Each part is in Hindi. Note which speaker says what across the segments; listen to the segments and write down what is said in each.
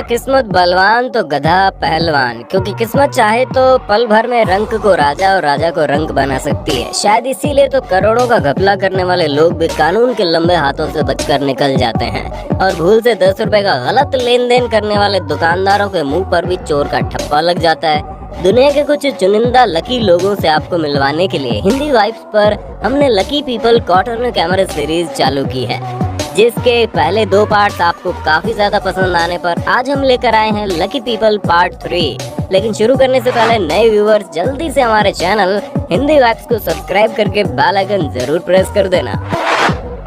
Speaker 1: किस्मत बलवान तो गधा पहलवान, क्योंकि किस्मत चाहे तो पल भर में रंक को राजा और राजा को रंक बना सकती है। शायद इसीलिए तो करोड़ों का घपला करने वाले लोग भी कानून के लंबे हाथों से बचकर निकल जाते हैं और भूल से 10 रुपए का गलत लेन देन करने वाले दुकानदारों के मुंह पर भी चोर का ठप्पा लग जाता है। दुनिया के कुछ चुनिंदा लकी लोगों से आपको मिलवाने के लिए हिंदी वाइब्स पर हमने lucky people corner camera series चालू की है, जिसके पहले 2 पार्ट्स आपको काफी ज्यादा पसंद आने पर आज हम लेकर आए हैं लकी पीपल पार्ट 3। लेकिन शुरू करने से पहले नए व्यूअर्स जल्दी से हमारे चैनल हिंदी वाइब्स को सब्सक्राइब करके बेल आइकन जरूर प्रेस कर देना।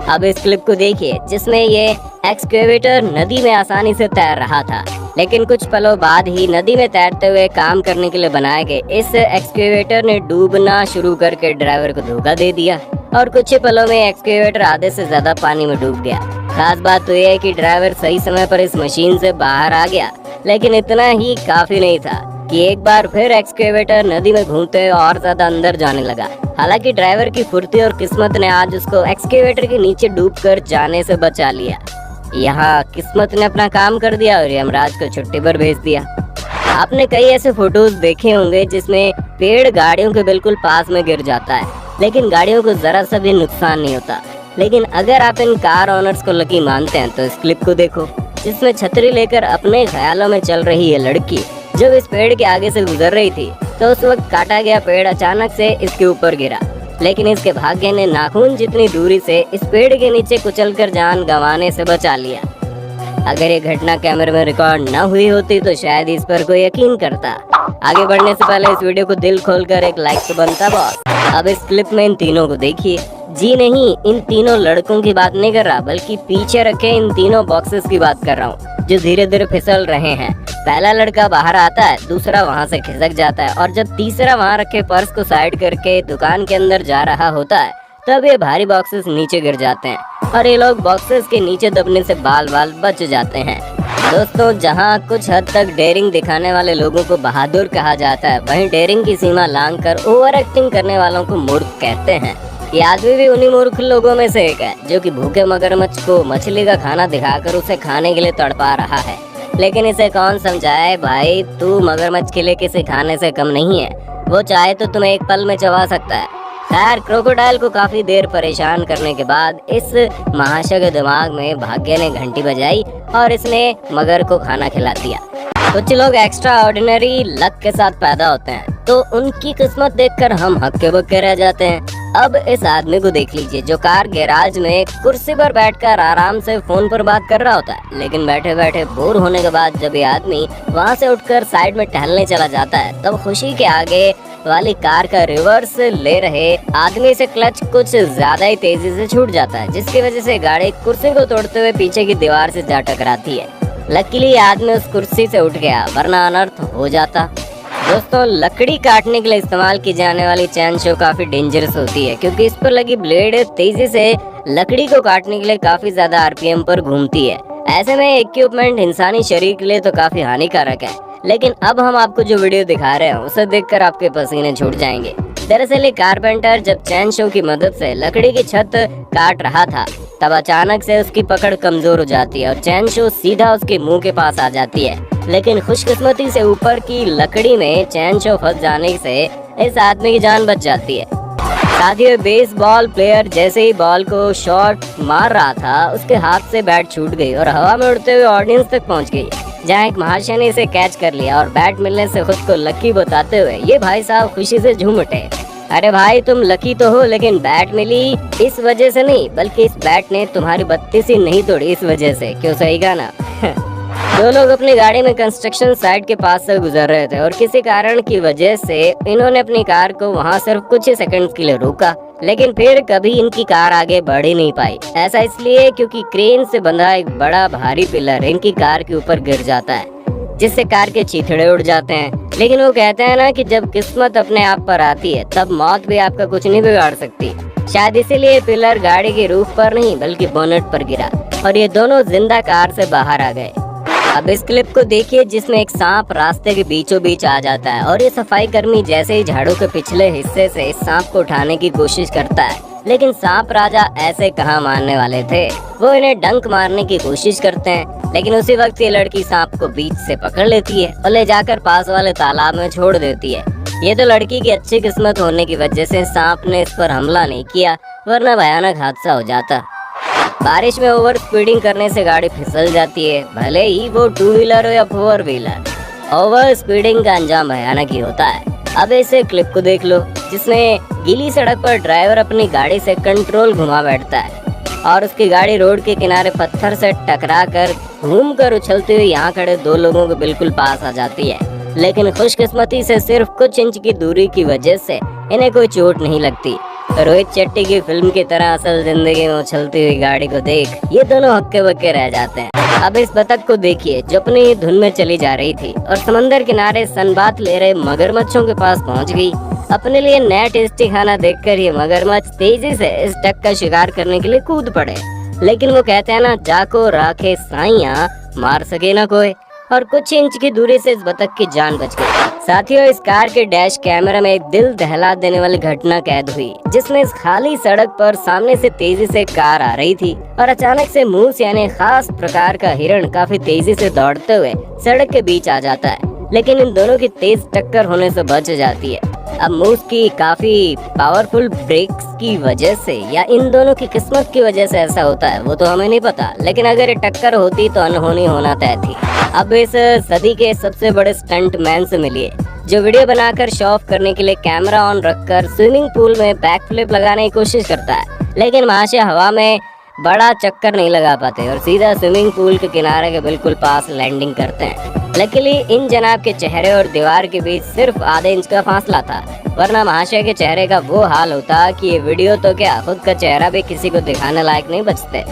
Speaker 1: अब इस क्लिप को देखिए, जिसमें ये एक्सकेवेटर नदी में आसानी से तैर रहा था, लेकिन कुछ पलों बाद ही नदी में तैरते हुए काम करने के लिए बनाए गए इस एक्सकेवेटर ने डूबना शुरू करके ड्राइवर को धोखा दे दिया और कुछ ही पलों में एक्सकेवेटर आधे से ज्यादा पानी में डूब गया। खास बात तो यह है कि ड्राइवर सही समय पर इस मशीन से बाहर आ गया, लेकिन इतना ही काफी नहीं था कि एक बार फिर एक्सकेवेटर नदी में घूमते हुए और ज्यादा अंदर जाने लगा। हालांकि ड्राइवर की फुर्ती और किस्मत ने आज उसको एक्सकेवेटर के नीचे डूबकर जाने से बचा लिया। यहाँ किस्मत ने अपना काम कर दिया और यमराज को छुट्टी पर भेज दिया। आपने कई ऐसे फोटोज देखे होंगे जिसमें पेड़ गाड़ियों के बिल्कुल पास में गिर जाता है, लेकिन गाड़ियों को जरा सा भी नुकसान नहीं होता। लेकिन अगर आप इन कार ओनर्स को लकी मानते हैं तो इस क्लिप को देखो, जिसमें छतरी लेकर अपने ख्यालों में चल रही है लड़की जब इस पेड़ के आगे से गुजर रही थी तो उस वक्त काटा गया पेड़ अचानक से इसके ऊपर गिरा, लेकिन इसके भाग्य ने नाखून जितनी दूरी से इस पेड़ के नीचे कुचलकर जान गंवाने से बचा लिया। अगर ये घटना कैमरे में रिकॉर्ड न हुई होती तो शायद इस पर कोई यकीन करता। आगे बढ़ने से पहले इस वीडियो को दिल खोलकर एक लाइक तो बनता बॉस। अब इस क्लिप में इन तीनों को देखिए। जी नहीं, इन तीनों लड़कों की बात नहीं कर रहा, बल्कि पीछे रखे इन तीनों बॉक्सेस की बात कर रहा हूँ जो धीरे धीरे फिसल रहे हैं। पहला लड़का बाहर आता है, दूसरा वहाँ से खिसक जाता है और जब तीसरा वहाँ रखे पर्स को साइड करके दुकान के अंदर जा रहा होता है तब ये भारी बॉक्सेस नीचे गिर जाते हैं और ये लोग बॉक्सेस के नीचे दबने से बाल बाल बच जाते हैं। दोस्तों, जहाँ कुछ हद तक डेयरिंग दिखाने वाले लोगों को बहादुर कहा जाता है, वहीं डेयरिंग की सीमा लांघकर ओवर एक्टिंग करने वालों को मूर्ख कहते हैं। ये आदमी भी उन्हीं मूर्ख लोगों में से एक है जो कि भूखे मगरमच्छ को मछली का खाना दिखाकर उसे खाने के लिए तड़पा रहा है। लेकिन इसे कौन समझाए, भाई तू मगरमच्छ के लिए किसी खाने से कम नहीं है, वो चाहे तो तुम्हें एक पल में चबा सकता है। खैर, क्रोकोडाइल को काफी देर परेशान करने के बाद इस महाशय के दिमाग में भाग्य ने घंटी बजाई और इसने मगर को खाना खिला दिया। कुछ लोग एक्स्ट्रा ऑर्डिनरी लक के साथ पैदा होते हैं तो उनकी किस्मत देखकर हम हक्के बक्के रह जाते हैं। अब इस आदमी को देख लीजिए जो कार गैराज में कुर्सी पर बैठकर आराम से फोन पर बात कर रहा होता है, लेकिन बैठे बैठे बोर होने के बाद जब ये आदमी वहाँ से उठकर साइड में टहलने चला जाता है तब खुशी के आगे वाली कार का रिवर्स ले रहे आदमी से क्लच कुछ ज्यादा ही तेजी से छूट जाता है, जिसकी वजह से गाड़ी कुर्सी को तोड़ते हुए पीछे की दीवार से जा टकराती है। लकीली आदमी उस कुर्सी से उठ गया, वरना अनर्थ हो जाता। दोस्तों, लकड़ी काटने के लिए इस्तेमाल की जाने वाली चैन शो काफी डेंजरस होती है, क्योंकि इस पर लगी ब्लेड तेजी से लकड़ी को काटने के लिए काफी ज्यादा आरपीएम पर घूमती है। ऐसे में इक्विपमेंट इंसानी शरीर के लिए तो काफी हानिकारक है। लेकिन अब हम आपको जो वीडियो दिखा रहे हैं उसे देखकर आपके पसीने छूट जाएंगे। दरअसल ये कारपेंटर जब चैन शो की मदद से लकड़ी की छत काट रहा था तब अचानक से उसकी पकड़ कमजोर हो जाती है और चैन शो सीधा उसके मुंह के पास आ जाती है। लेकिन खुशकिस्मती से ऊपर की लकड़ी में चैन शो फंस जाने से इस आदमी की जान बच जाती है। साथियों, बेसबॉल प्लेयर जैसे ही बॉल को शॉट मार रहा था उसके हाथ से बैट छूट गई और हवा में उड़ते हुए ऑडियंस तक पहुंच गई, जहां एक महाशय ने इसे कैच कर लिया और बैट मिलने से खुद को लकी बताते हुए ये भाई साहब खुशी से झूम उठे। अरे भाई, तुम लकी तो हो, लेकिन बैट मिली इस वजह से नहीं, बल्कि इस बैट ने तुम्हारी बत्ती सी नहीं तोड़ी इस वजह से। क्यों, सही कहा ना? दो लोग अपनी गाड़ी में कंस्ट्रक्शन साइट के पास से गुजर रहे थे और किसी कारण की वजह से इन्होंने अपनी कार को वहां सिर्फ कुछ ही सेकंड्स के लिए रोका, लेकिन फिर कभी इनकी कार आगे बढ़ ही नहीं पाई। ऐसा इसलिए क्योंकि क्रेन से बंधा एक बड़ा भारी पिलर इनकी कार के ऊपर गिर जाता है, जिससे कार के चीथड़े उड़ जाते हैं। लेकिन वो कहते हैं ना कि जब किस्मत अपने आप पर आती है तब मौत भी आपका कुछ नहीं बिगाड़ सकती। शायद इसीलिए पिलर गाड़ी के रूफ पर नहीं बल्कि बोनेट पर गिरा और ये दोनों जिंदा कार से बाहर आ गए। अब इस क्लिप को देखिए, जिसमें एक सांप रास्ते के बीचों बीच आ जाता है और ये सफाई कर्मी जैसे ही झाड़ू के पिछले हिस्से से इस सांप को उठाने की कोशिश करता है लेकिन सांप राजा ऐसे कहाँ मानने वाले थे। वो इन्हें डंक मारने की कोशिश करते हैं, लेकिन उसी वक्त ये लड़की सांप को बीच से पकड़ लेती है और ले जाकर पास वाले तालाब में छोड़ देती है। ये तो लड़की की अच्छी किस्मत होने की वजह से सांप ने इस पर हमला नहीं किया, वरना भयानक हादसा हो जाता। बारिश में ओवर स्पीडिंग करने से गाड़ी फिसल जाती है, भले ही वो 2 व्हीलर हो या 4 व्हीलर। ओवर स्पीडिंग का अंजाम भयानक ही होता है। अब ऐसे क्लिप को देख लो, जिसमें गीली सड़क पर ड्राइवर अपनी गाड़ी से कंट्रोल घुमा बैठता है और उसकी गाड़ी रोड के किनारे पत्थर से टकरा कर घूम कर उछलती हुई यहाँ खड़े 2 लोगों के बिल्कुल पास आ जाती है। लेकिन खुशकिस्मती से सिर्फ कुछ इंच की दूरी की वजह से इन्हें कोई चोट नहीं लगती। रोहित शेट्टी की फिल्म की तरह असल जिंदगी में उछलती हुई गाड़ी को देख ये दोनों हक्के बक्के रह जाते हैं। अब इस बतख को देखिए जो अपनी धुन में चली जा रही थी और समंदर किनारे सनबात ले रहे मगरमच्छों के पास पहुंच गई। अपने लिए नया टेस्टी खाना देखकर ये मगरमच्छ तेजी से इस डक का शिकार करने के लिए कूद पड़े। लेकिन वो कहते हैं ना, जाको राखे साइया मार सके ना कोई, और कुछ इंच की दूरी से इस बतख की जान बच गई। साथियों, इस कार के डैश कैमरा में एक दिल दहला देने वाली घटना कैद हुई, जिसमें इस खाली सड़क पर सामने से तेजी से कार आ रही थी और अचानक से मूस यानी खास प्रकार का हिरण काफी तेजी से दौड़ते हुए सड़क के बीच आ जाता है, लेकिन इन दोनों की तेज टक्कर होने से बच जाती है। अब मूस की काफी पावरफुल ब्रेक्स की वजह से या इन दोनों की किस्मत की वजह से ऐसा होता है वो तो हमें नहीं पता, लेकिन अगर ये टक्कर होती तो अनहोनी होना तय थी। अब इस सदी के सबसे बड़े स्टंट मैन से मिलिए, जो वीडियो बनाकर शो ऑफ करने के लिए कैमरा ऑन रखकर स्विमिंग पूल में बैक फ्लिप लगाने की कोशिश करता है, लेकिन महाशय हवा में बड़ा चक्कर नहीं लगा पाते और सीधा स्विमिंग पूल के किनारे के बिल्कुल पास लैंडिंग करते हैं। लकीली इन जनाब के चेहरे और दीवार के बीच सिर्फ आधे इंच का फासला था, वरना महाशय के चेहरे का वो हाल होता कि ये वीडियो तो क्या खुद का चेहरा भी किसी को दिखाने लायक नहीं बचते।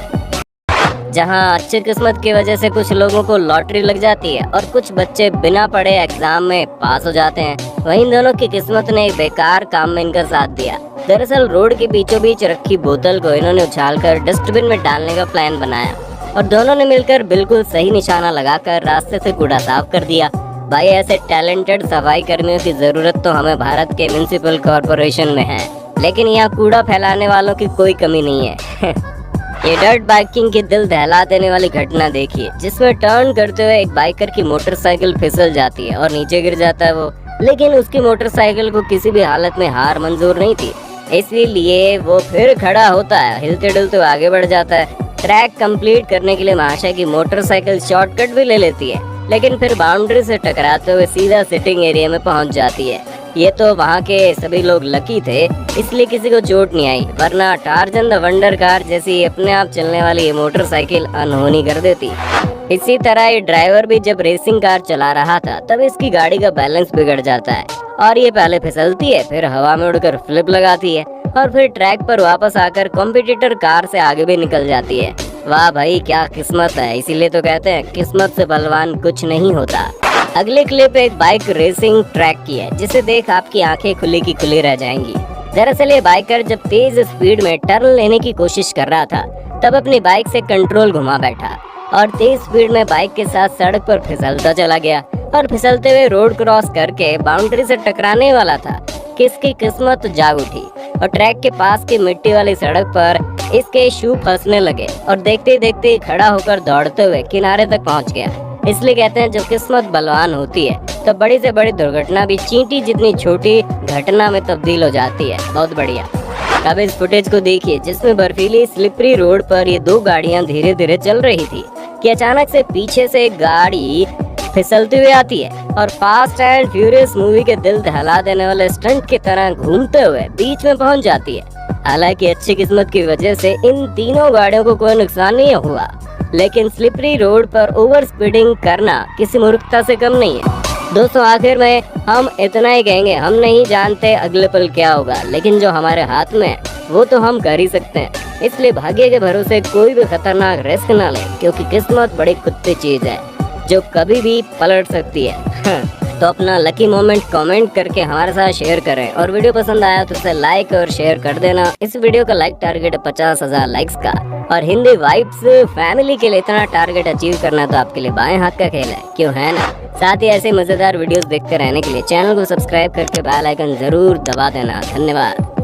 Speaker 1: जहां अच्छी किस्मत की वजह से कुछ लोगों को लॉटरी लग जाती है और कुछ बच्चे बिना पढ़े एग्जाम में पास हो जाते हैं, वहीं दोनों की किस्मत ने एक बेकार काम में इनका साथ दिया। दरअसल रोड के बीचों बीच रखी बोतल को इन्होंने उछालकर डस्टबिन में डालने का प्लान बनाया और दोनों ने मिलकर बिल्कुल सही निशाना लगाकर रास्ते से कूड़ा साफ कर दिया। भाई, ऐसे टैलेंटेड सफाई कर्मियों की जरूरत तो हमें भारत के म्युनिसिपल कॉर्पोरेशन में है, लेकिन यहाँ कूड़ा फैलाने वालों की कोई कमी नहीं है। ये डर्ट बाइकिंग की दिल दहला देने वाली घटना देखिए, जिसमें टर्न करते हुए एक बाइकर की मोटरसाइकिल फिसल जाती है और नीचे गिर जाता है वो, लेकिन उसकी मोटरसाइकिल को किसी भी हालत में हार मंजूर नहीं थी, इसलिए वो फिर खड़ा होता है, हिलते डुलते आगे बढ़ जाता है। ट्रैक कंप्लीट करने के लिए महाशय की मोटरसाइकिल शॉर्टकट भी ले लेती है, लेकिन फिर बाउंड्री से टकराते हुए सीधा सिटिंग एरिया में पहुंच जाती है। ये तो वहाँ के सभी लोग लकी थे, इसलिए किसी को चोट नहीं आई, वरना टार्जन द वंडर कार जैसी अपने आप चलने वाली ये मोटरसाइकिल अनहोनी कर देती। इसी तरह ये ड्राइवर भी जब रेसिंग कार चला रहा था तब इसकी गाड़ी का बैलेंस बिगड़ जाता है और ये पहले फिसलती है, फिर हवा में उड़कर फ्लिप लगाती है और फिर ट्रैक पर वापस आकर कॉम्पिटिटर कार से आगे भी निकल जाती है। वाह भाई, क्या किस्मत है, इसीलिए तो कहते हैं किस्मत से बलवान कुछ नहीं होता। अगले क्लिप एक बाइक रेसिंग ट्रैक की है, जिसे देख आपकी आंखें खुली की खुली रह जाएंगी। दरअसल ये बाइकर जब तेज स्पीड में टर्न लेने की कोशिश कर रहा था तब अपनी बाइक से कंट्रोल घुमा बैठा और तेज स्पीड में बाइक के साथ सड़क पर फिसलता चला गया और फिसलते हुए रोड क्रॉस करके बाउंड्री से टकराने वाला था। किसकी किस्मत जाग उठी और ट्रैक के पास की मिट्टी वाली सड़क पर इसके शू फंसने लगे और देखते देखते खड़ा होकर दौड़ते हुए किनारे तक पहुंच गया। इसलिए कहते हैं जब किस्मत बलवान होती है तो बड़ी से बड़ी दुर्घटना भी चींटी जितनी छोटी घटना में तब्दील हो जाती है। बहुत बढ़िया। अब इस फुटेज को देखिए, जिसमें बर्फीली स्लिपरी रोड पर ये 2 गाड़ियां धीरे धीरे चल रही थी कि अचानक से पीछे से एक गाड़ी फिसलती हुई आती है और फास्ट एंड फ्यूरियस मूवी के दिल दहला देने वाले स्टंट की तरह घूमते हुए बीच में पहुंच जाती है। हालांकि अच्छी किस्मत की वजह से इन तीनों गाड़ियों को कोई नुकसान नहीं हुआ, लेकिन स्लिपरी रोड पर ओवर स्पीडिंग करना किसी मूर्खता से कम नहीं है। दोस्तों, आखिर में हम इतना ही कहेंगे, हम नहीं जानते अगले पल क्या होगा, लेकिन जो हमारे हाथ में है वो तो हम कर ही सकते हैं। इसलिए भाग्य के भरोसे कोई भी खतरनाक रिस्क ना ले, क्योंकि किस्मत बड़ी कुत्ती चीज है जो कभी भी पलट सकती है। तो अपना लकी मोमेंट कमेंट करके हमारे साथ शेयर करें और वीडियो पसंद आया तो उसे लाइक और शेयर कर देना। इस वीडियो का लाइक टारगेट 50,000 लाइक्स का और हिंदी वाइब्स फैमिली के लिए इतना टारगेट अचीव करना तो आपके लिए बाएं हाथ का खेल है, क्यों है ना। साथ ही ऐसे मजेदार वीडियोस देखते रहने के लिए चैनल को सब्सक्राइब करके बेल आइकन जरूर दबा देना। धन्यवाद।